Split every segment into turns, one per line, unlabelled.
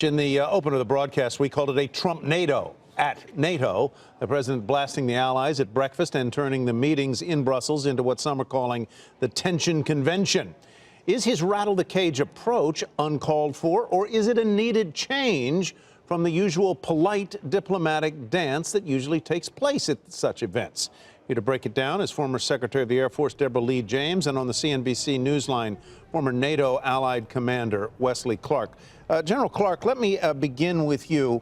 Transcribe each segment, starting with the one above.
In the open of the broadcast, we called it a Trump NATO at NATO. The president blasting the allies at breakfast and turning the meetings in Brussels into what some are calling the tension convention. Is his rattle the cage approach uncalled for, or is it a needed change from the usual polite diplomatic dance that usually takes place at such events? Here to break it down is former Secretary of the Air Force Deborah James, and on the CNBC Newsline, former NATO Allied Commander Wesley Clark. General Clark, let me begin with you.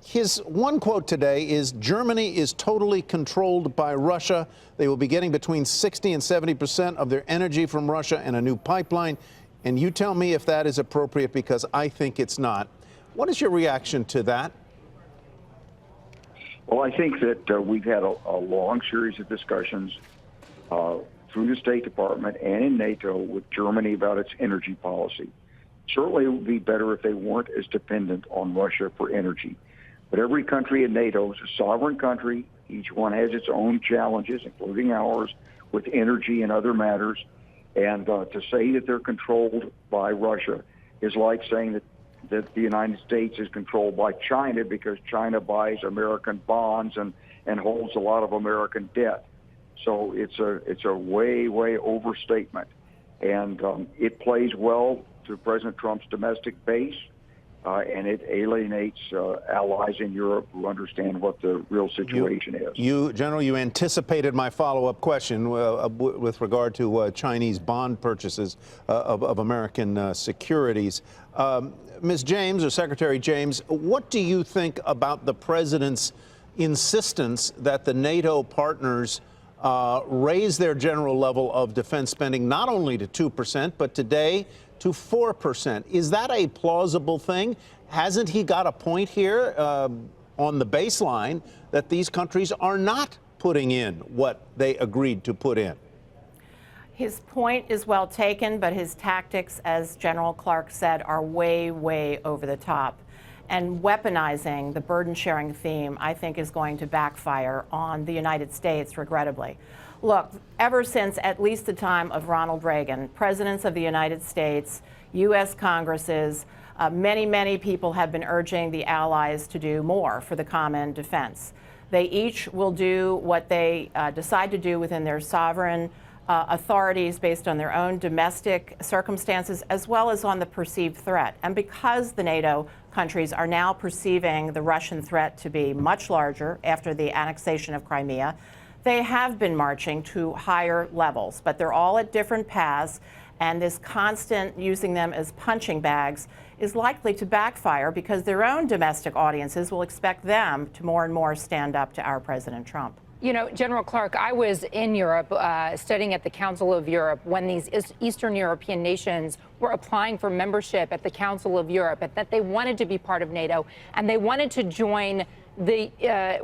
His one quote today is, "Germany is totally controlled by Russia. They will be getting between 60 and 70% of their energy from Russia and a new pipeline." And you tell me if that is appropriate, because I think it's not. What is your reaction to that?
Well, I think that we've had a long series of discussions through the State Department and in NATO with Germany about its energy policy. Certainly, it would be better if they weren't as dependent on Russia for energy. But every country in NATO is a sovereign country. Each one has its own challenges, including ours, with energy and other matters. And to say that they're controlled by Russia is like saying that the United States is controlled by China because China buys American bonds and holds a lot of American debt. So it's a way overstatement. And it plays well to President Trump's domestic base, and it alienates allies in Europe who understand what the real situation is.
General, you anticipated my follow-up question with regard to Chinese bond purchases of American securities. Ms. James, or Secretary James, what do you think about the president's insistence that the NATO partners raise their general level of defense spending not only to 2%, but today to 4%. Is that a plausible thing? Hasn't he got a point here on the baseline that these countries are not putting in what they agreed to put in?
His point is well taken, but his tactics, as General Clark said, are way over the top. And weaponizing the burden-sharing theme, I think, is going to backfire on the United States, regrettably. Look, ever since at least the time of Ronald Reagan, presidents of the United States, U.S. Congresses, many people have been urging the allies to do more for the common defense. They each will do what they decide to do within their sovereign authorities based on their own domestic circumstances as well as on the perceived threat. And because the NATO countries are now perceiving the Russian threat to be much larger after the annexation of Crimea, they have been marching to higher levels, but they're all at different paths, and this constant using them as punching bags is likely to backfire because their own domestic audiences will expect them to more and more stand up to our President Trump.
You know, General Clark, I was in Europe studying at the Council of Europe when these Eastern European nations were applying for membership at the Council of Europe, and that they wanted to be part of NATO, and they wanted to join the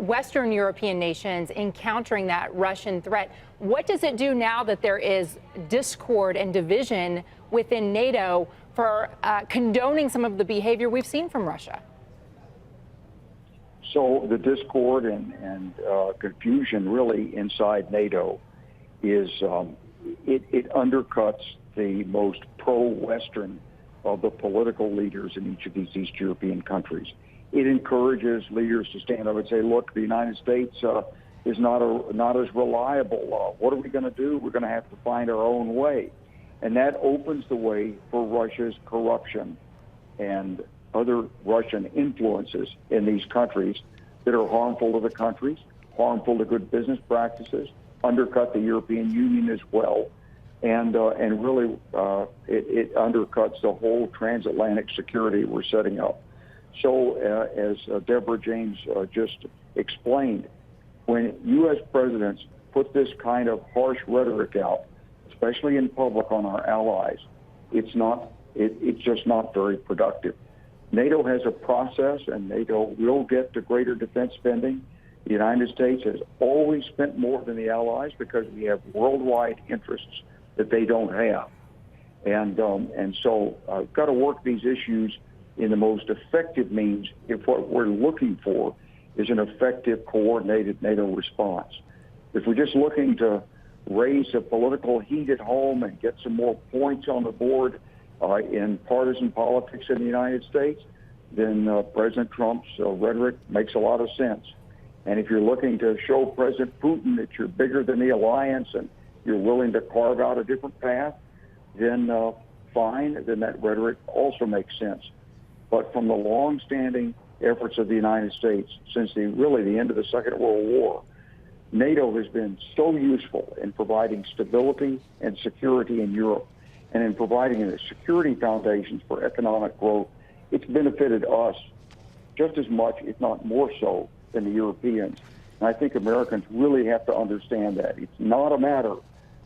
Western European nations in countering that Russian threat. What does it do now that there is discord and division within NATO for condoning some of the behavior we've seen from Russia?
So the discord and confusion really inside NATO is it undercuts the most pro-Western of the political leaders in each of these East European countries. It encourages leaders to stand up and say, look, the United States is not as reliable. What are we going to do? We're going to have to find our own way. And that opens the way for Russia's corruption and other Russian influences in these countries that are harmful to the countries, harmful to good business practices, undercut the European Union as well, and really it undercuts the whole transatlantic security we're setting up. So as Deborah James just explained, when U.S. presidents put this kind of harsh rhetoric out, especially in public on our allies, it's just not very productive. NATO has a process, and NATO will get to greater defense spending. The United States has always spent more than the allies because we have worldwide interests that they don't have. And so we've got to work these issues in the most effective means if what we're looking for is an effective, coordinated NATO response. If we're just looking to raise the political heat at home and get some more points on the board, in partisan politics in the United States, then President Trump's rhetoric makes a lot of sense. And if you're looking to show President Putin that you're bigger than the alliance and you're willing to carve out a different path, then fine, then that rhetoric also makes sense. But from the long-standing efforts of the United States since really the end of the Second World War, NATO has been so useful in providing stability and security in Europe and in providing the security foundations for economic growth. It's benefited us just as much, if not more so, than the Europeans. And I think Americans really have to understand that. It's not a matter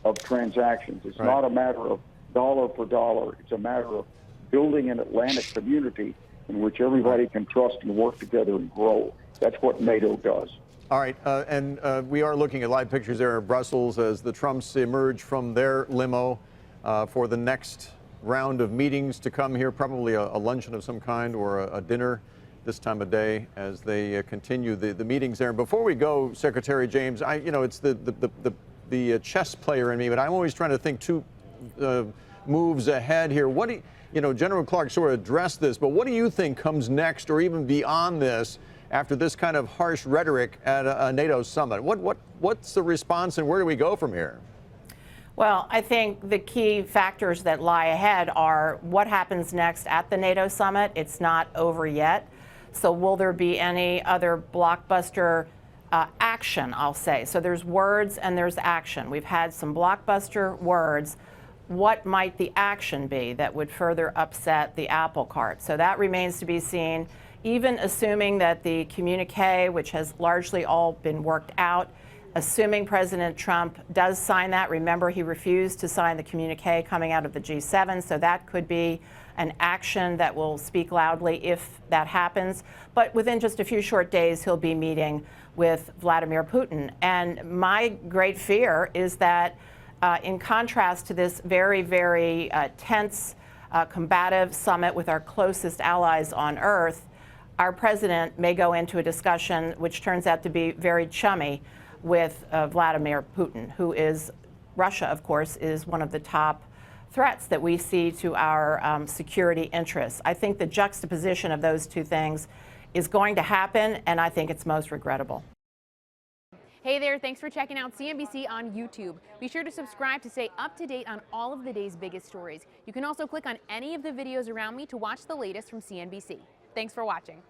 of transactions. It's not a matter of dollar for dollar. It's a matter of building an Atlantic community in which everybody can trust and work together and grow. That's what NATO does.
All right, and we are looking at live pictures there in Brussels as the Trumps emerge from their limo for the next round of meetings to come here, probably a luncheon of some kind or a dinner this time of day as they continue the meetings there. And before we go, Secretary James, it's the chess player in me, but I'm always trying to think two moves ahead here. What do General Clark sort of addressed this, but what do you think comes next or even beyond this after this kind of harsh rhetoric at a NATO summit? What's the response and where do we go from here?
Well, I think the key factors that lie ahead are what happens next at the NATO summit. It's not over yet. So will there be any other blockbuster action, I'll say? So there's words and there's action. We've had some blockbuster words. What might the action be that would further upset the apple cart? So that remains to be seen. Even assuming that the communique, which has largely all been worked out, assuming President Trump does sign that, remember he refused to sign the communique coming out of the G7, so that could be an action that will speak loudly if that happens. But within just a few short days, he'll be meeting with Vladimir Putin. And my great fear is that in contrast to this very, very tense, combative summit with our closest allies on earth, our president may go into a discussion which turns out to be very chummy with Vladimir Putin, who is, Russia, of course, is one of the top threats that we see to our security interests. I think the juxtaposition of those two things is going to happen, and I think it's most regrettable.
Hey there, thanks for checking out CNBC on YouTube. Be sure to subscribe to stay up to date on all of the day's biggest stories. You can also click on any of the videos around me to watch the latest from CNBC. Thanks for watching.